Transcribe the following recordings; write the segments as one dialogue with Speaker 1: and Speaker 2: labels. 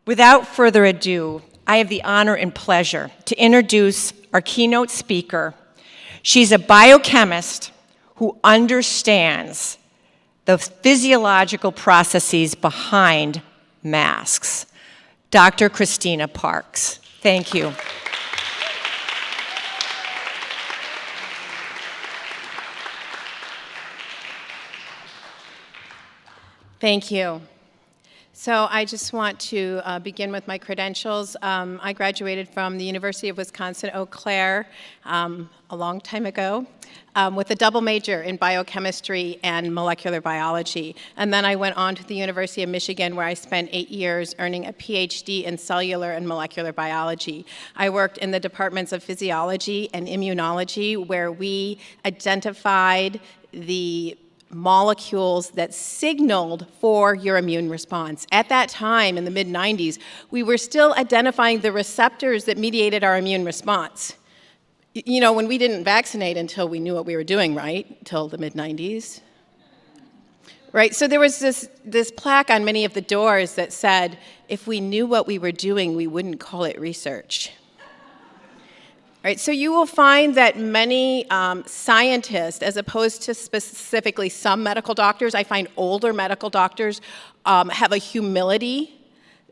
Speaker 1: Without further ado, I have the honor and pleasure to introduce our keynote speaker. She's a biochemist who understands the physiological processes behind masks. Dr. Christin Parks. Thank you.
Speaker 2: Thank you. So I just want to begin with my credentials. I graduated from the University of Wisconsin-Eau Claire a long time ago with a double major in biochemistry and molecular biology. And then I went on to the University of Michigan where I spent 8 years earning a PhD in cellular and molecular biology. I worked in the departments of physiology and immunology where we identified the molecules that signaled for your immune response. At that time, in the mid-90s, we were still identifying the receptors that mediated our immune response. You know, when we didn't vaccinate until we knew what we were doing, right? Till the mid-90s. Right, so there was this plaque on many of the doors that said, if we knew what we were doing, we wouldn't call it research. Right, so you will find that many scientists, as opposed to specifically some medical doctors, I find older medical doctors have a humility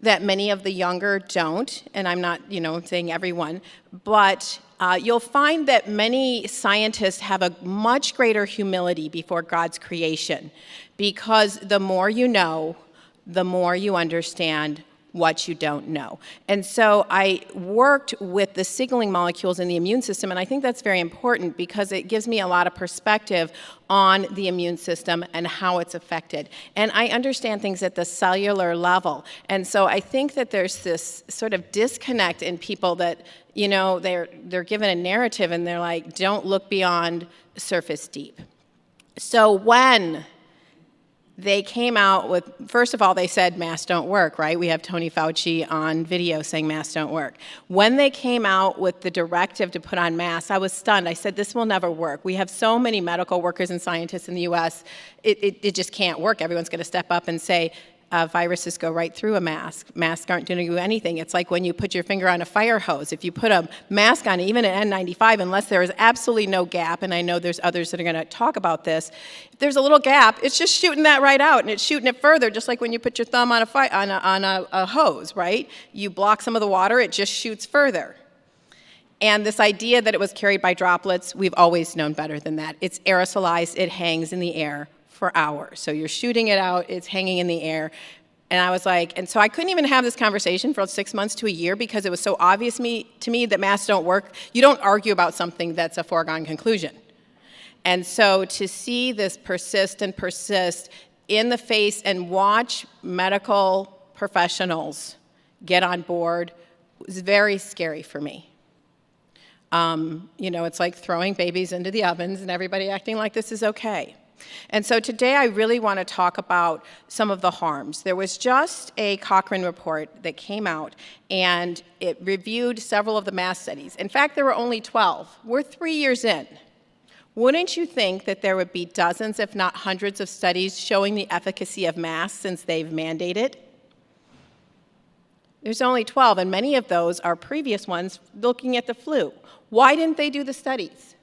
Speaker 2: that many of the younger don't, and I'm not, saying everyone, but you'll find that many scientists have a much greater humility before God's creation, because the more you know, the more you understand what you don't know. And so I worked with the signaling molecules in the immune system, and I think that's very important because it gives me a lot of perspective on the immune system and how it's affected. And I understand things at the cellular level. And so I think that there's this sort of disconnect in people that, they're given a narrative and they're like, don't look beyond surface deep. So when they came out with, first of all, they said masks don't work, right? We have Tony Fauci on video saying masks don't work. When they came out with the directive to put on masks, I was stunned. I said, this will never work. We have so many medical workers and scientists in the US, it just can't work. Everyone's going to step up and say, viruses go right through a mask. Masks aren't going to do anything. It's like when you put your finger on a fire hose. If you put a mask on, even an N95, unless there is absolutely no gap, and I know there's others that are going to talk about this, if there's a little gap, it's just shooting that right out, and it's shooting it further, just like when you put your thumb on a hose, right? You block some of the water, it just shoots further. And this idea that it was carried by droplets, we've always known better than that. It's aerosolized, it hangs in the air for hours. So you're shooting it out, it's hanging in the air. And I was like, and so I couldn't even have this conversation for 6 months to a year because it was so obvious to me that masks don't work. You don't argue about something that's a foregone conclusion. And so to see this persist and persist in the face and watch medical professionals get on board was very scary for me. It's like throwing babies into the ovens and everybody acting like this is okay. And so today I really want to talk about some of the harms. There was just a Cochrane report that came out, and it reviewed several of the mask studies. In fact, there were only 12. We're 3 years in. Wouldn't you think that there would be dozens, if not hundreds, of studies showing the efficacy of masks since they've mandated? There's only 12, and many of those are previous ones looking at the flu. Why didn't they do the studies?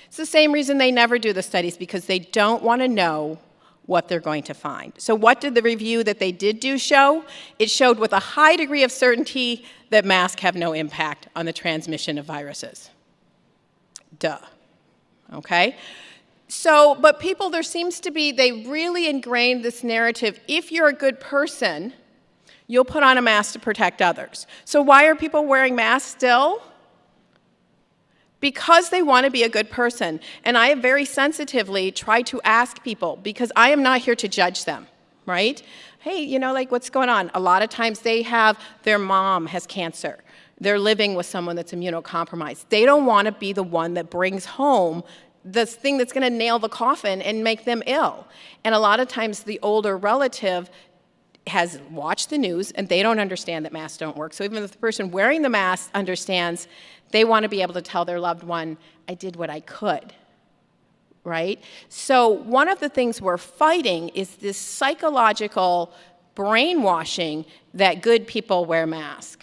Speaker 2: It's the same reason they never do the studies, because they don't want to know what they're going to find. So what did the review that they did do show? It showed with a high degree of certainty that masks have no impact on the transmission of viruses. Duh. Okay? So, but people, there seems to be, they really ingrained this narrative, if you're a good person, you'll put on a mask to protect others. So why are people wearing masks still? Because they want to be a good person. And I have very sensitively tried to ask people, because I am not here to judge them, right? Hey, what's going on? A lot of times their mom has cancer. They're living with someone that's immunocompromised. They don't want to be the one that brings home the thing that's going to nail the coffin and make them ill. And a lot of times the older relative has watched the news and they don't understand that masks don't work. So even if the person wearing the mask understands, they want to be able to tell their loved one, I did what I could, right? So one of the things we're fighting is this psychological brainwashing that good people wear masks.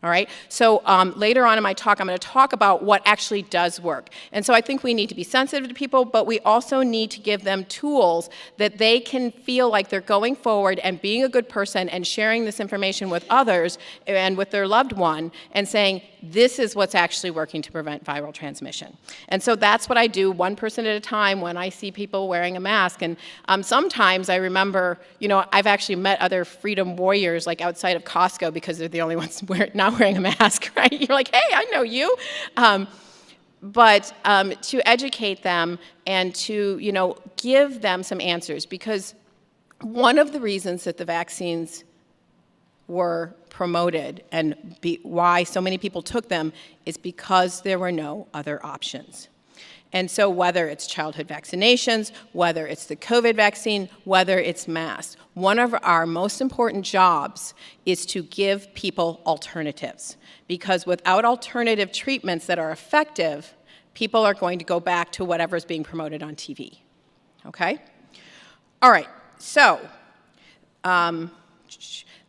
Speaker 2: All right, so later on in my talk, I'm going to talk about what actually does work. And so I think we need to be sensitive to people, but we also need to give them tools that they can feel like they're going forward and being a good person and sharing this information with others and with their loved one and saying, this is what's actually working to prevent viral transmission. And so that's what I do, one person at a time, when I see people wearing a mask. And sometimes I remember, I've actually met other freedom warriors like outside of Costco because they're the only ones not wearing a mask, right? You're like, hey, I know you. But to educate them and to, give them some answers, because one of the reasons that the vaccines were promoted and why so many people took them is because there were no other options. And so whether it's childhood vaccinations, whether it's the COVID vaccine, whether it's masks, one of our most important jobs is to give people alternatives. Because without alternative treatments that are effective, people are going to go back to whatever's being promoted on TV. Okay? All right, so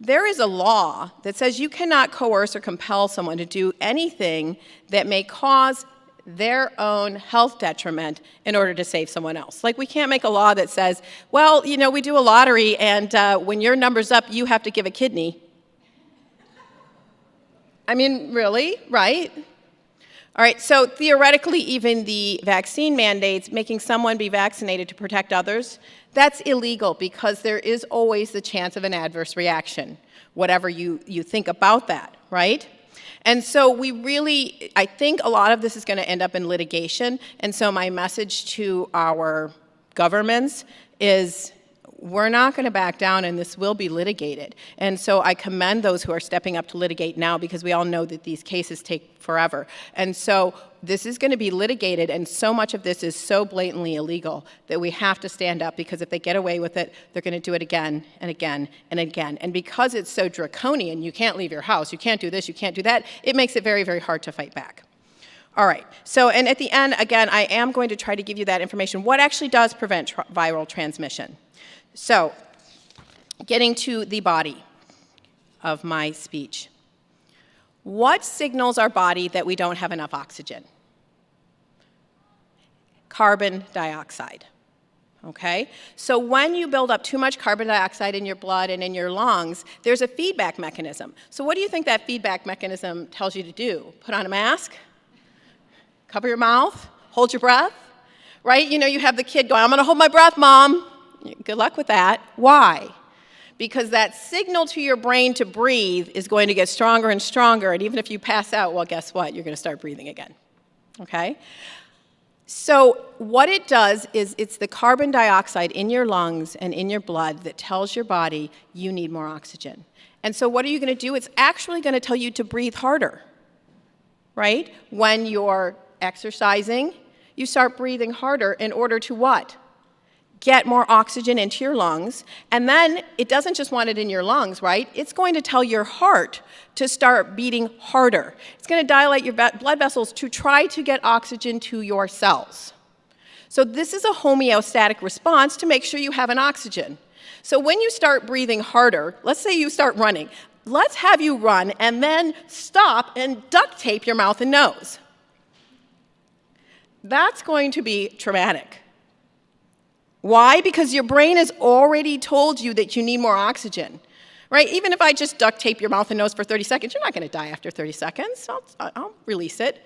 Speaker 2: there is a law that says you cannot coerce or compel someone to do anything that may cause their own health detriment in order to save someone else. Like, we can't make a law that says, well, we do a lottery, and when your number's up, you have to give a kidney. I mean, really, right? All right, so theoretically, even the vaccine mandates, making someone be vaccinated to protect others, that's illegal because there is always the chance of an adverse reaction, whatever you think about that, right? And so I think a lot of this is going to end up in litigation. And so my message to our governments is, we're not going to back down, and this will be litigated. And so I commend those who are stepping up to litigate now, because we all know that these cases take forever. And so this is going to be litigated, and so much of this is so blatantly illegal that we have to stand up, because if they get away with it, they're going to do it again and again and again. And because it's so draconian, you can't leave your house, you can't do this, you can't do that, it makes it very, very hard to fight back. All right, so, and at the end, again, I am going to try to give you that information. What actually does prevent viral transmission? So, getting to the body of my speech. What signals our body that we don't have enough oxygen? Carbon dioxide. Okay? So when you build up too much carbon dioxide in your blood and in your lungs, there's a feedback mechanism. So what do you think that feedback mechanism tells you to do? Put on a mask? Cover your mouth? Hold your breath? Right? You know, you have the kid going, I'm going to hold my breath, Mom. Good luck with that. Why? Because that signal to your brain to breathe is going to get stronger and stronger, and even if you pass out, well, guess what? You're going to start breathing again. Okay? So what it does is it's the carbon dioxide in your lungs and in your blood that tells your body you need more oxygen. And so what are you going to do? It's actually going to tell you to breathe harder, right? When you're exercising, you start breathing harder in order to what? Get more oxygen into your lungs, and then it doesn't just want it in your lungs, right? It's going to tell your heart to start beating harder. It's going to dilate your blood vessels to try to get oxygen to your cells. So this is a homeostatic response to make sure you have an oxygen. So when you start breathing harder, let's say you start running, let's have you run and then stop and duct tape your mouth and nose. That's going to be traumatic. Why? Because your brain has already told you that you need more oxygen, right? Even if I just duct tape your mouth and nose for 30 seconds, you're not going to die after 30 seconds. I'll release it.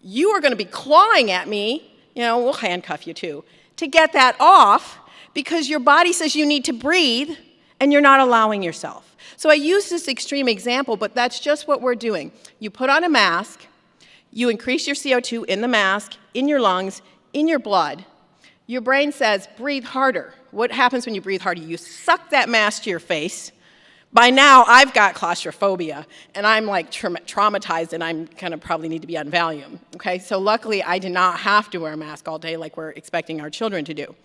Speaker 2: You are going to be clawing at me, we'll handcuff you too, to get that off because your body says you need to breathe and you're not allowing yourself. So I use this extreme example, but that's just what we're doing. You put on a mask, you increase your CO2 in the mask, in your lungs, in your blood. Your brain says, breathe harder. What happens when you breathe harder? You suck that mask to your face. By now, I've got claustrophobia, and I'm like traumatized, and I'm going to probably need to be on Valium. Okay, so luckily, I did not have to wear a mask all day like we're expecting our children to do.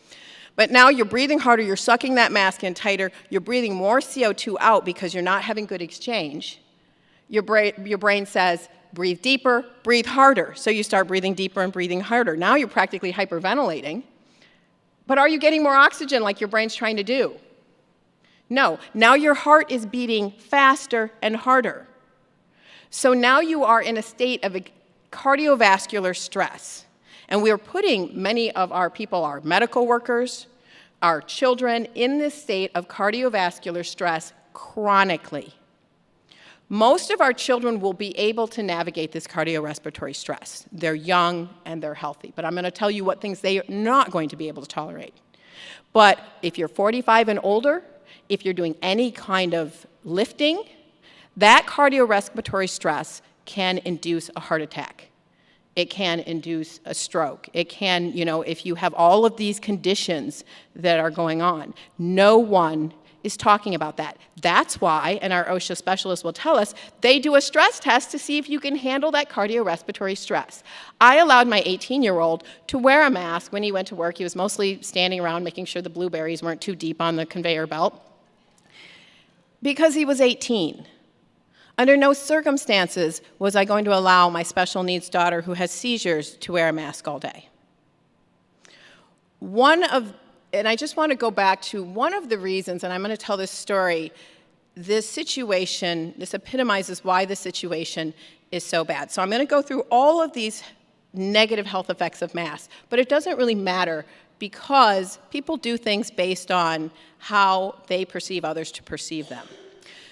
Speaker 2: But now you're breathing harder, you're sucking that mask in tighter, you're breathing more CO2 out because you're not having good exchange. Your brain says, breathe deeper, breathe harder. So you start breathing deeper and breathing harder. Now you're practically hyperventilating. But are you getting more oxygen like your brain's trying to do? No. Now your heart is beating faster and harder. So now you are in a state of cardiovascular stress. And we are putting many of our people, our medical workers, our children, in this state of cardiovascular stress chronically. Most of our children will be able to navigate this cardiorespiratory stress. They're young and they're healthy. But I'm going to tell you what things they are not going to be able to tolerate. But if you're 45 and older, if you're doing any kind of lifting, that cardiorespiratory stress can induce a heart attack. It can induce a stroke. It can, if you have all of these conditions that are going on, no one is talking about that. That's why, and our OSHA specialists will tell us, they do a stress test to see if you can handle that cardiorespiratory stress. I allowed my 18-year-old to wear a mask when he went to work. He was mostly standing around making sure the blueberries weren't too deep on the conveyor belt because he was 18. Under no circumstances was I going to allow my special needs daughter who has seizures to wear a mask all day. And I just want to go back to one of the reasons, and I'm going to tell this story, this epitomizes why this situation is so bad. So I'm going to go through all of these negative health effects of masks, but it doesn't really matter because people do things based on how they perceive others to perceive them.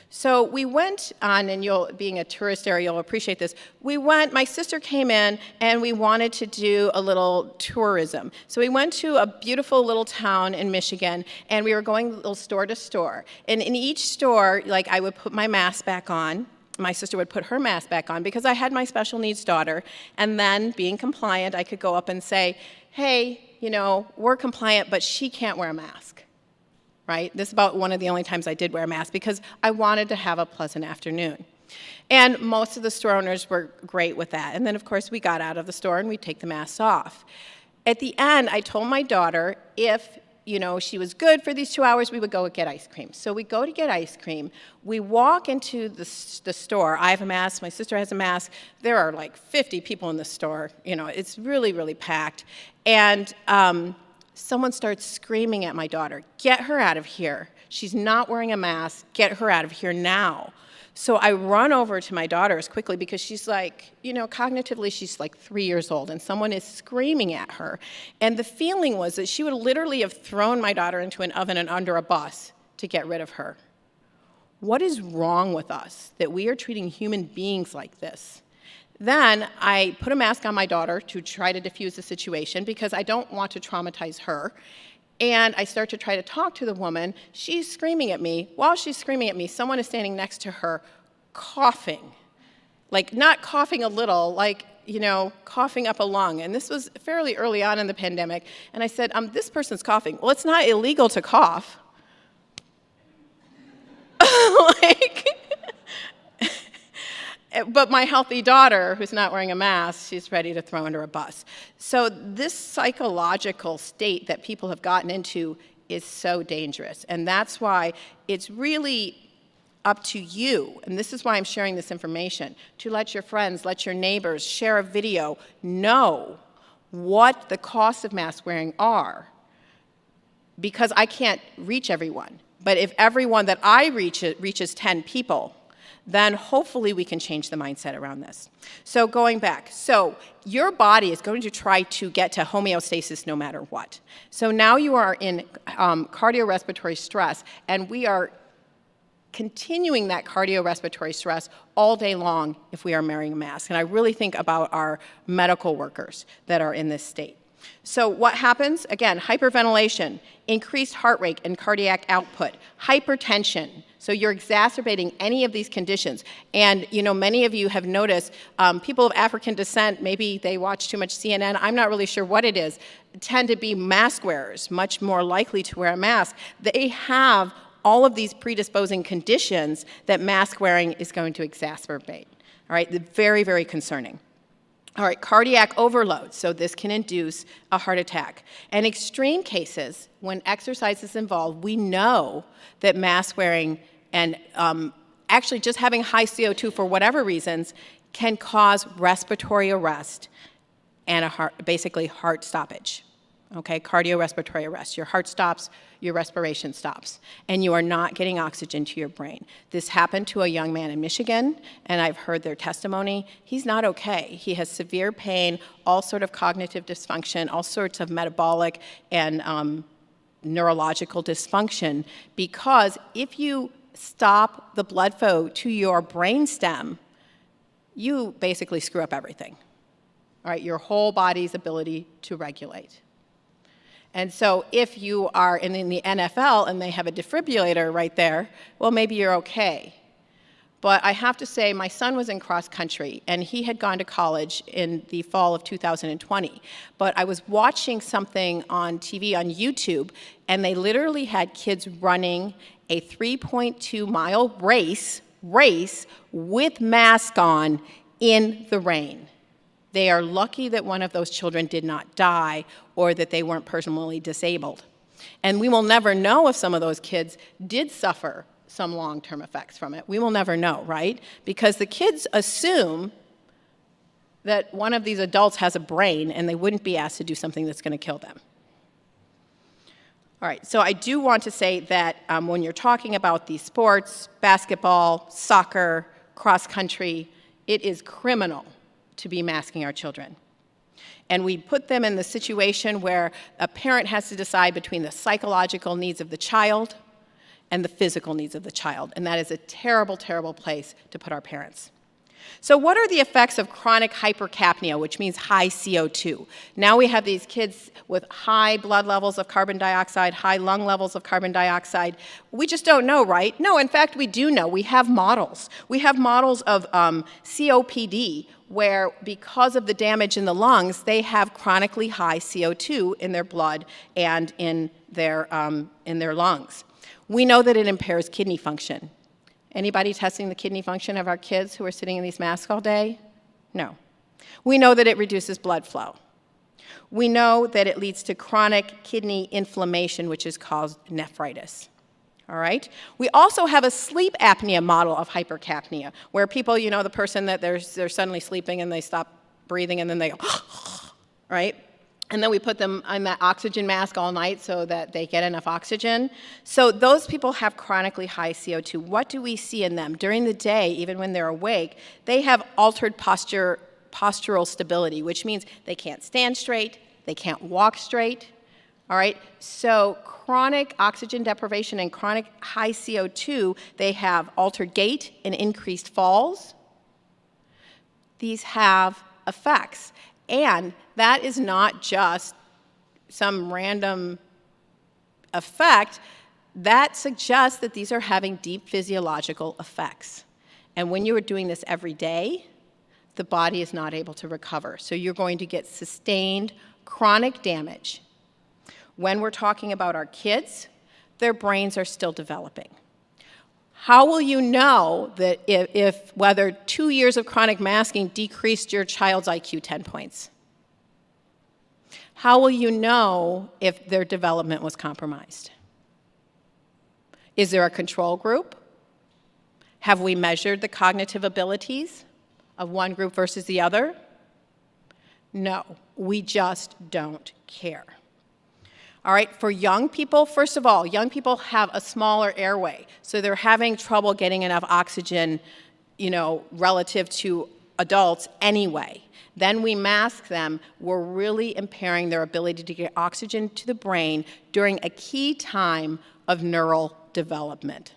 Speaker 2: So we went on, and being a tourist area, you'll appreciate this. My sister came in, and we wanted to do a little tourism. So we went to a beautiful little town in Michigan, and we were going little store to store. And in each store, I would put my mask back on. My sister would put her mask back on because I had my special needs daughter. And then, being compliant, I could go up and say, hey, we're compliant, but she can't wear a mask. Right? This is about one of the only times I did wear a mask because I wanted to have a pleasant afternoon. And most of the store owners were great with that. And then, of course, we got out of the store and we'd take the masks off. At the end, I told my daughter if she was good for these 2 hours, we would go get ice cream. So we go to get ice cream. We walk into the store. I have a mask. My sister has a mask. There are 50 people in the store. It's really, really packed. And someone starts screaming at my daughter, get her out of here. She's not wearing a mask. Get her out of here now. So I run over to my daughter as quickly because she's like, cognitively she's like 3 years old and someone is screaming at her. And the feeling was that she would literally have thrown my daughter into an oven and under a bus to get rid of her. What is wrong with us that we are treating human beings like this? Then I put a mask on my daughter to try to diffuse the situation because I don't want to traumatize her. And I start to try to talk to the woman. She's screaming at me. While she's screaming at me, someone is standing next to her coughing. Like, not coughing a little, like, coughing up a lung. And this was fairly early on in the pandemic. And I said, this person's coughing. Well, it's not illegal to cough. But my healthy daughter, who's not wearing a mask, she's ready to throw under a bus. So this psychological state that people have gotten into is so dangerous. And that's why it's really up to you, and this is why I'm sharing this information, to let your friends, let your neighbors share a video, know what the costs of mask wearing are. Because I can't reach everyone. But if everyone that I reach reaches 10 people, then hopefully we can change the mindset around this. So going back, your body is going to try to get to homeostasis no matter what. So now you are in cardiorespiratory stress, and we are continuing that cardiorespiratory stress all day long if we are wearing a mask. And I really think about our medical workers that are in this state. So what happens? Again, hyperventilation, increased heart rate and cardiac output, hypertension. So you're exacerbating any of these conditions. And, many of you have noticed people of African descent, maybe they watch too much CNN, I'm not really sure what it is, tend to be mask wearers, much more likely to wear a mask. They have all of these predisposing conditions that mask wearing is going to exacerbate. All right, very, very concerning. All right, cardiac overload, so this can induce a heart attack. In extreme cases, when exercise is involved, we know that mask wearing and actually just having high CO2 for whatever reasons can cause respiratory arrest and basically heart stoppage. Okay, cardiorespiratory arrest. Your heart stops, your respiration stops, and you are not getting oxygen to your brain. This happened to a young man in Michigan, and I've heard their testimony. He's not okay. He has severe pain, all sort of cognitive dysfunction, all sorts of metabolic and neurological dysfunction, because if you stop the blood flow to your brainstem, you basically screw up everything. All right, your whole body's ability to regulate. And so if you are in the NFL and they have a defibrillator right there, well, maybe you're okay. But I have to say, my son was in cross country, and he had gone to college in the fall of 2020. But I was watching something on TV, on YouTube, and they literally had kids running a 3.2-mile race with mask on in the rain. They are lucky that one of those children did not die or that they weren't permanently disabled. And we will never know if some of those kids did suffer some long-term effects from it. We will never know, right? Because the kids assume that one of these adults has a brain and they wouldn't be asked to do something that's going to kill them. All right, so I do want to say that when you're talking about these sports, basketball, soccer, cross-country, it is criminal to be masking our children. And we put them in the situation where a parent has to decide between the psychological needs of the child and the physical needs of the child. And that is a terrible, terrible place to put our parents. So what are the effects of chronic hypercapnia, which means high CO2? Now we have these kids with high blood levels of carbon dioxide, high lung levels of carbon dioxide. We just don't know, right? No, in fact, we do know. We have models. We have models of COPD, where because of the damage in the lungs, they have chronically high CO2 in their blood and in their lungs. We know that it impairs kidney function. Anybody testing the kidney function of our kids who are sitting in these masks all day? No. We know that it reduces blood flow. We know that it leads to chronic kidney inflammation, which is caused nephritis. All right? We also have a sleep apnea model of hypercapnia, where people, the person that they're suddenly sleeping and they stop breathing and then they go, right? And then we put them on that oxygen mask all night so that they get enough oxygen. So those people have chronically high CO2. What do we see in them? During the day, even when they're awake, they have altered postural stability, which means they can't stand straight, they can't walk straight. All right, so chronic oxygen deprivation and chronic high CO2, they have altered gait and increased falls. These have effects. And that is not just some random effect. That suggests that these are having deep physiological effects. And when you are doing this every day, the body is not able to recover. So you're going to get sustained chronic damage. When we're talking about our kids, their brains are still developing. How will you know that if whether 2 years of chronic masking decreased your child's IQ 10 points? How will you know if their development was compromised? Is there a control group? Have we measured the cognitive abilities of one group versus the other? No, we just don't care. All right, for young people, first of all, young people have a smaller airway, so they're having trouble getting enough oxygen, relative to adults anyway. Then we mask them, we're really impairing their ability to get oxygen to the brain during a key time of neural development.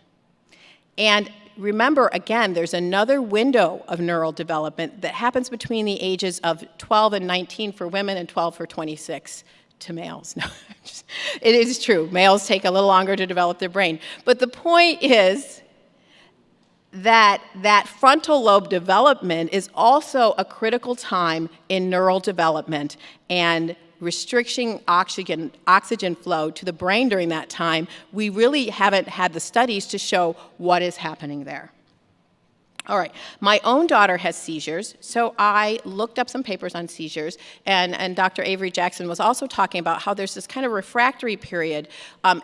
Speaker 2: And remember, again, there's another window of neural development that happens between the ages of 12 and 19 for women and 12 for 26 to males. No, it is true. Males take a little longer to develop their brain. But the point is that frontal lobe development is also a critical time in neural development, and restricting oxygen flow to the brain during that time, we really haven't had the studies to show what is happening there. All right, my own daughter has seizures, so I looked up some papers on seizures, and Dr. Avery Jackson was also talking about how there's this kind of refractory period.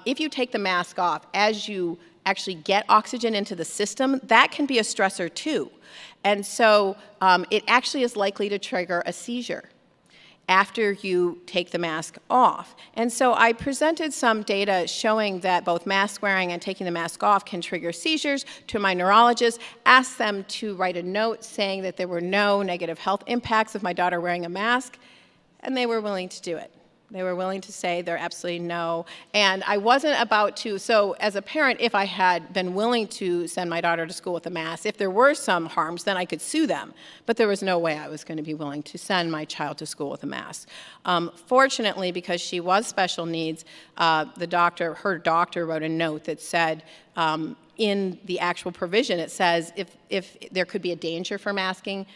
Speaker 2: If you take the mask off, as you actually get oxygen into the system, that can be a stressor too. And so it actually is likely to trigger a seizure after you take the mask off. And so I presented some data showing that both mask wearing and taking the mask off can trigger seizures to my neurologist, asked them to write a note saying that there were no negative health impacts of my daughter wearing a mask, and they were willing to do it. They were willing to say there absolutely no. And I wasn't about to, so as a parent, if I had been willing to send my daughter to school with a mask, if there were some harms, then I could sue them. But there was no way I was going to be willing to send my child to school with a mask. Fortunately, because she was special needs, her doctor wrote a note that said, in the actual provision, it says if there could be a danger for masking,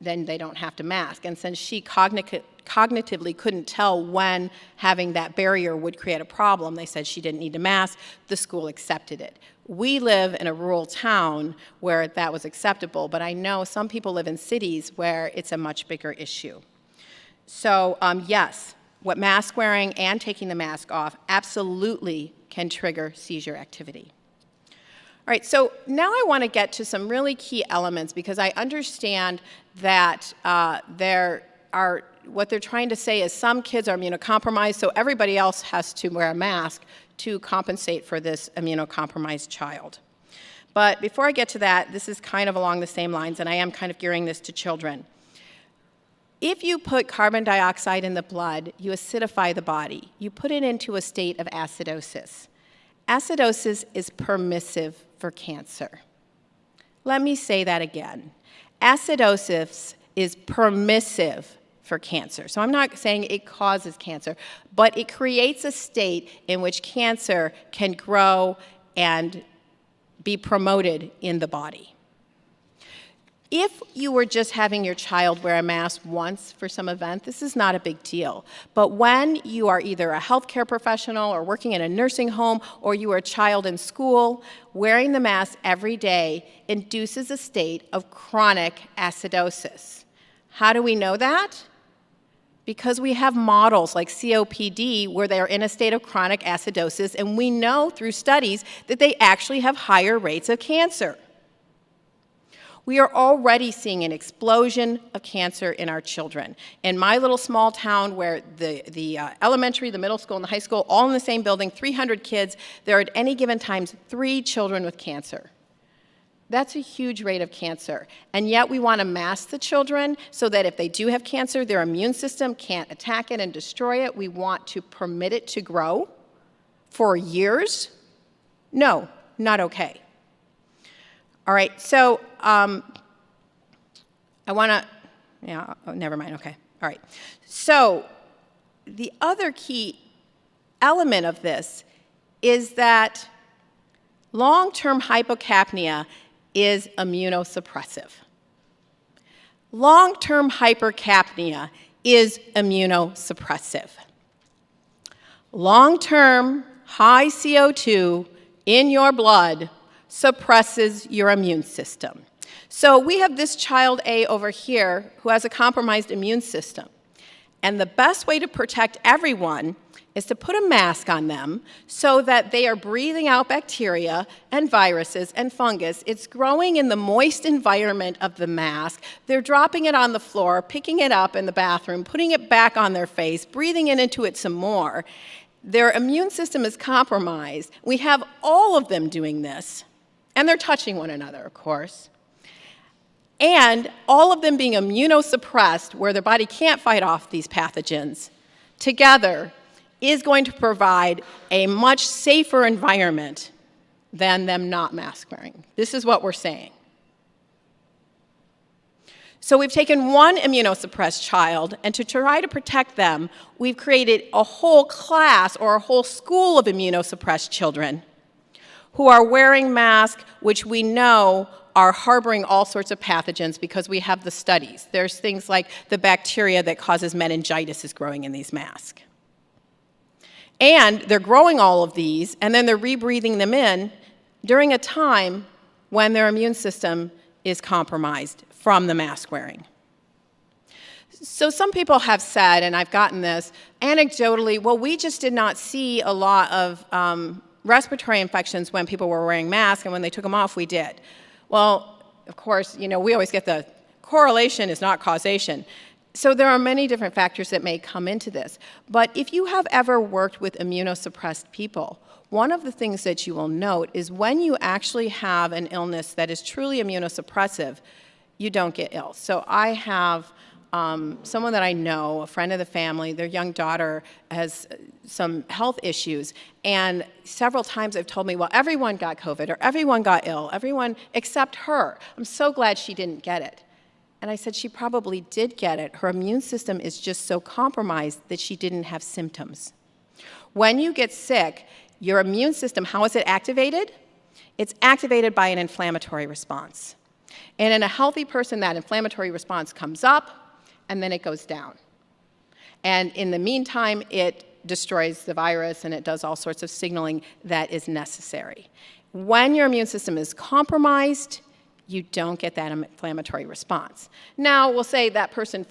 Speaker 2: then they don't have to mask. And since she cognitively couldn't tell when having that barrier would create a problem, they said she didn't need to mask. The school accepted it. We live in a rural town where that was acceptable, but I know some people live in cities where it's a much bigger issue. So yes, what mask wearing and taking the mask off absolutely can trigger seizure activity. All right, so now I want to get to some really key elements because I understand that what they're trying to say is some kids are immunocompromised, so everybody else has to wear a mask to compensate for this immunocompromised child. But before I get to that, this is kind of along the same lines, and I am kind of gearing this to children. If you put carbon dioxide in the blood, you acidify the body. You put it into a state of acidosis. Acidosis is permissive for cancer. Let me say that again. Acidosis is permissive for cancer. So I'm not saying it causes cancer, but it creates a state in which cancer can grow and be promoted in the body. If you were just having your child wear a mask once for some event, this is not a big deal. But when you are either a healthcare professional or working in a nursing home or you are a child in school, wearing the mask every day induces a state of chronic acidosis. How do we know that? Because we have models like COPD where they are in a state of chronic acidosis, and we know through studies that they actually have higher rates of cancer. We are already seeing an explosion of cancer in our children. In my little small town where the elementary, the middle school, and the high school, all in the same building, 300 kids, there are at any given times 3 children with cancer. That's a huge rate of cancer. And yet we want to mask the children so that if they do have cancer, their immune system can't attack it and destroy it. We want to permit it to grow for years. No, not okay. All right, so I want to, never mind, okay. All right, so the other key element of this is that long-term hypocapnia is immunosuppressive. Long-term hypercapnia is immunosuppressive. Long-term high CO2 in your blood suppresses your immune system. So we have this child A over here who has a compromised immune system. And the best way to protect everyone is to put a mask on them so that they are breathing out bacteria and viruses and fungus. It's growing in the moist environment of the mask. They're dropping it on the floor, picking it up in the bathroom, putting it back on their face, breathing into it some more. Their immune system is compromised. We have all of them doing this. And they're touching one another, of course. And all of them being immunosuppressed, where their body can't fight off these pathogens, together is going to provide a much safer environment than them not mask wearing. This is what we're saying. So we've taken one immunosuppressed child, and to try to protect them, we've created a whole class or a whole school of immunosuppressed children who are wearing masks, which we know are harboring all sorts of pathogens because we have the studies. There's things like the bacteria that causes meningitis is growing in these masks. And they're growing all of these, and then they're rebreathing them in during a time when their immune system is compromised from the mask wearing. So some people have said, and I've gotten this, anecdotally, well, we just did not see a lot of respiratory infections when people were wearing masks, and when they took them off, we did. Well, of course, we always get the correlation is not causation. So there are many different factors that may come into this. But if you have ever worked with immunosuppressed people, one of the things that you will note is when you actually have an illness that is truly immunosuppressive, you don't get ill. So I have someone that I know, a friend of the family, their young daughter has some health issues, and several times they've told me, well, everyone got COVID, or everyone got ill, everyone except her. I'm so glad she didn't get it. And I said she probably did get it. Her immune system is just so compromised that she didn't have symptoms. When you get sick, your immune system, how is it activated? It's activated by an inflammatory response. And in a healthy person, that inflammatory response comes up, and then it goes down. And in the meantime, it destroys the virus, and it does all sorts of signaling that is necessary. When your immune system is compromised, you don't get that inflammatory response. Now, we'll say that person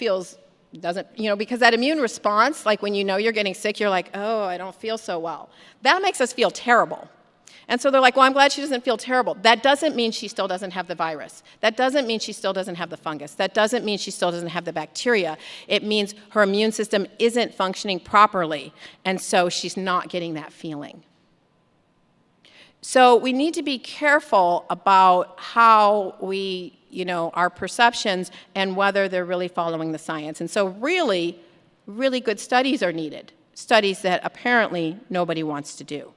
Speaker 2: doesn't, because that immune response, like when you're getting sick, you're like, oh, I don't feel so well. That makes us feel terrible. And so they're like, well, I'm glad she doesn't feel terrible. That doesn't mean she still doesn't have the virus. That doesn't mean she still doesn't have the fungus. That doesn't mean she still doesn't have the bacteria. It means her immune system isn't functioning properly, and so she's not getting that feeling. So we need to be careful about how we, our perceptions and whether they're really following the science. And so really, really good studies are needed, studies that apparently nobody wants to do.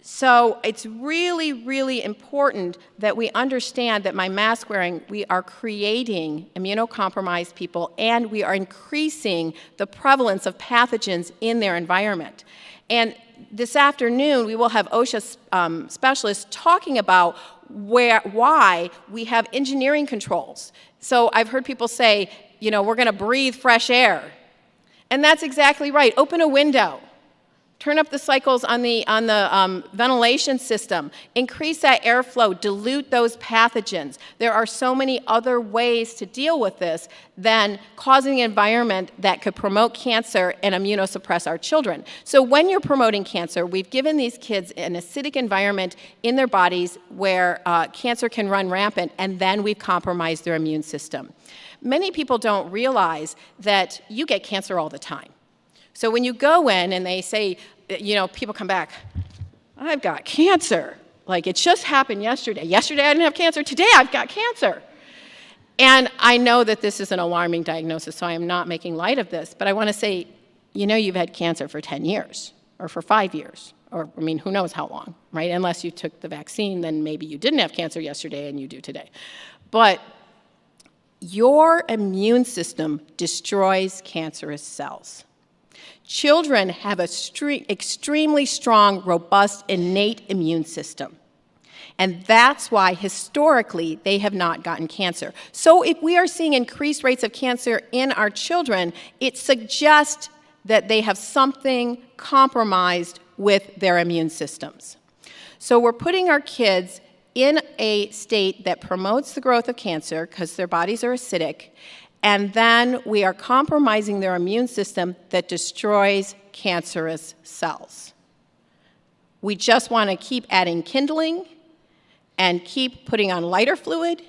Speaker 2: So it's really, really important that we understand that by mask wearing, we are creating immunocompromised people, and we are increasing the prevalence of pathogens in their environment. And this afternoon, we will have OSHA specialists talking about why we have engineering controls. So I've heard people say, we're going to breathe fresh air. And that's exactly right. Open a window. Turn up the cycles on the ventilation system. Increase that airflow. Dilute those pathogens. There are so many other ways to deal with this than causing an environment that could promote cancer and immunosuppress our children. So when you're promoting cancer, we've given these kids an acidic environment in their bodies where cancer can run rampant, and then we've compromised their immune system. Many people don't realize that you get cancer all the time. So when you go in and they say, people come back, I've got cancer. Like, it just happened yesterday. Yesterday I didn't have cancer. Today I've got cancer. And I know that this is an alarming diagnosis, so I am not making light of this. But I want to say, you've had cancer for 10 years or for 5 years. Or, who knows how long, right? Unless you took the vaccine, then maybe you didn't have cancer yesterday and you do today. But your immune system destroys cancerous cells. Children have an extremely strong, robust, innate immune system. And that's why, historically, they have not gotten cancer. So if we are seeing increased rates of cancer in our children, it suggests that they have something compromised with their immune systems. So we're putting our kids in a state that promotes the growth of cancer because their bodies are acidic, and then we are compromising their immune system that destroys cancerous cells. We just want to keep adding kindling and keep putting on lighter fluid,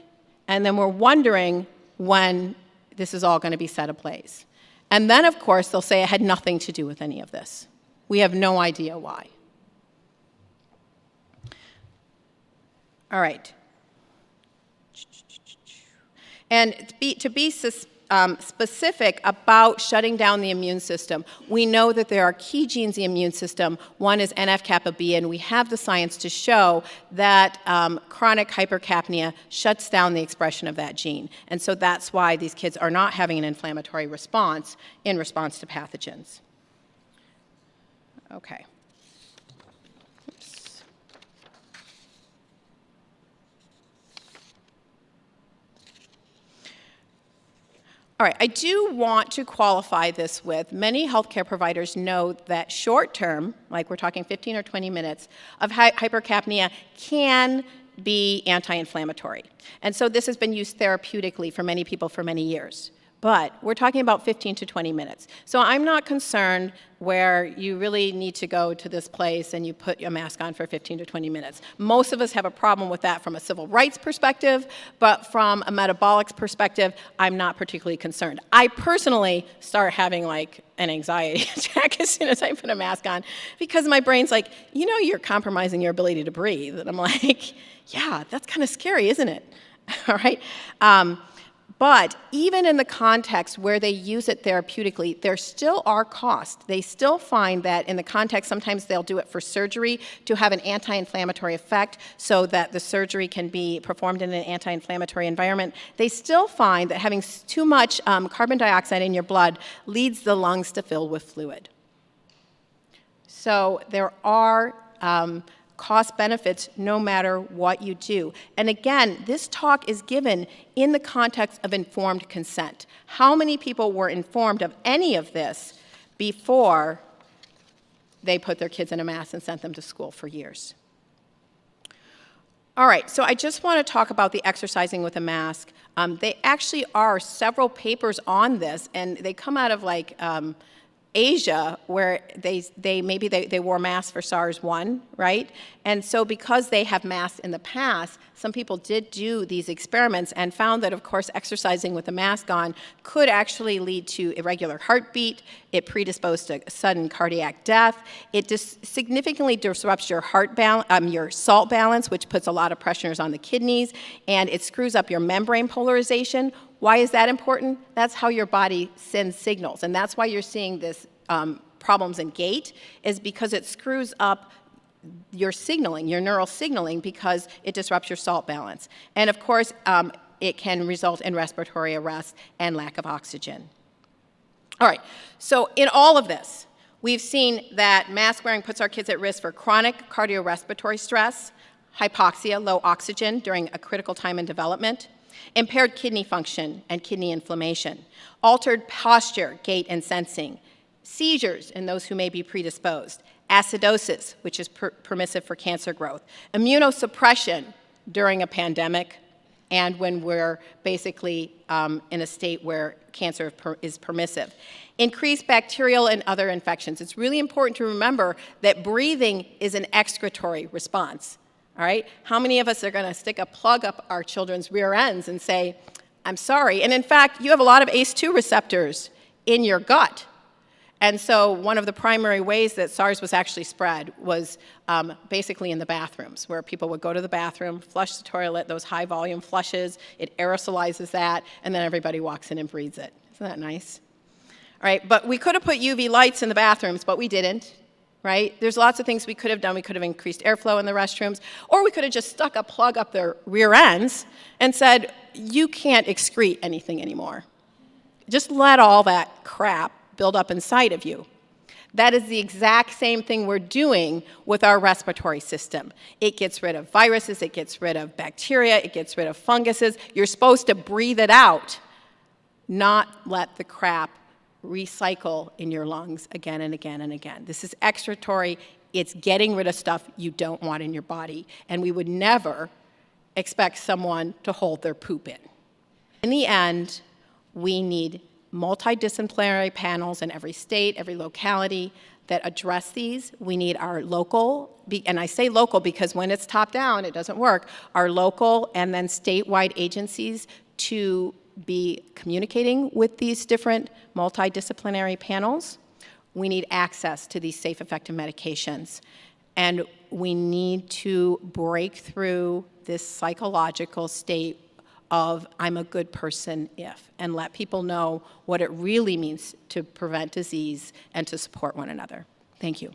Speaker 2: and then we're wondering when this is all going to be set ablaze. And then, of course, they'll say it had nothing to do with any of this. We have no idea why. All right. And to be specific about shutting down the immune system, we know that there are key genes in the immune system. One is NF-kappa B, and we have the science to show that chronic hypercapnia shuts down the expression of that gene. And so that's why these kids are not having an inflammatory response in response to pathogens. Okay. All right, I do want to qualify this with, many healthcare providers know that short term, like we're talking 15 or 20 minutes, of hypercapnia can be anti-inflammatory. And so this has been used therapeutically for many people for many years. But we're talking about 15 to 20 minutes. So I'm not concerned where you really need to go to this place and you put your mask on for 15 to 20 minutes. Most of us have a problem with that from a civil rights perspective, but from a metabolic perspective, I'm not particularly concerned. I personally start having like an anxiety attack as soon as I put a mask on because my brain's like, you're compromising your ability to breathe. And I'm like, yeah, that's kind of scary, isn't it? All right. But even in the context where they use it therapeutically, there still are costs. They still find that in the context, sometimes they'll do it for surgery to have an anti-inflammatory effect so that the surgery can be performed in an anti-inflammatory environment. They still find that having too much carbon dioxide in your blood leads the lungs to fill with fluid. So there are cost benefits no matter what you do. And again, this talk is given in the context of informed consent. How many people were informed of any of this before they put their kids in a mask and sent them to school for years? All right, so I just want to talk about the exercising with a mask. They actually are several papers on this, and they come out of like Asia, where they wore masks for SARS-1, right? And so because they have masks in the past, some people did do these experiments and found that, of course, exercising with a mask on could actually lead to irregular heartbeat. It predisposed to sudden cardiac death. It significantly disrupts your your salt balance, which puts a lot of pressures on the kidneys, and it screws up your membrane polarization. Why is that important? That's how your body sends signals, and that's why you're seeing this problems in gait, is because it screws up your signaling, your neural signaling, because it disrupts your salt balance. And of course, it can result in respiratory arrest and lack of oxygen. All right, so in all of this, we've seen that mask wearing puts our kids at risk for chronic cardiorespiratory stress, hypoxia, low oxygen during a critical time in development, impaired kidney function and kidney inflammation, altered posture, gait, and sensing, seizures in those who may be predisposed, acidosis, which is permissive for cancer growth, immunosuppression during a pandemic, and when we're basically in a state where cancer is permissive. Increased bacterial and other infections. It's really important to remember that breathing is an excretory response, all right? How many of us are gonna stick a plug up our children's rear ends and say, I'm sorry? And in fact, you have a lot of ACE2 receptors in your gut. And so one of the primary ways that SARS was actually spread was basically in the bathrooms, where people would go to the bathroom, flush the toilet, those high volume flushes, it aerosolizes that, and then everybody walks in and breathes it. Isn't that nice? All right, but we could have put UV lights in the bathrooms, but we didn't, right? There's lots of things we could have done. We could have increased airflow in the restrooms, or we could have just stuck a plug up their rear ends and said, you can't excrete anything anymore. Just let all that crap build up inside of you. That is the exact same thing we're doing with our respiratory system. It gets rid of viruses, it gets rid of bacteria, it gets rid of funguses. You're supposed to breathe it out, not let the crap recycle in your lungs again and again and again. This is excretory. It's getting rid of stuff you don't want in your body. And we would never expect someone to hold their poop in. In the end, we need multidisciplinary panels in every state, every locality that address these. We need our local, and I say local because when it's top down, it doesn't work, our local and then statewide agencies to be communicating with these different multidisciplinary panels. We need access to these safe, effective medications. And we need to break through this psychological state of I'm a good person if, and let people know what it really means to prevent disease and to support one another. Thank you.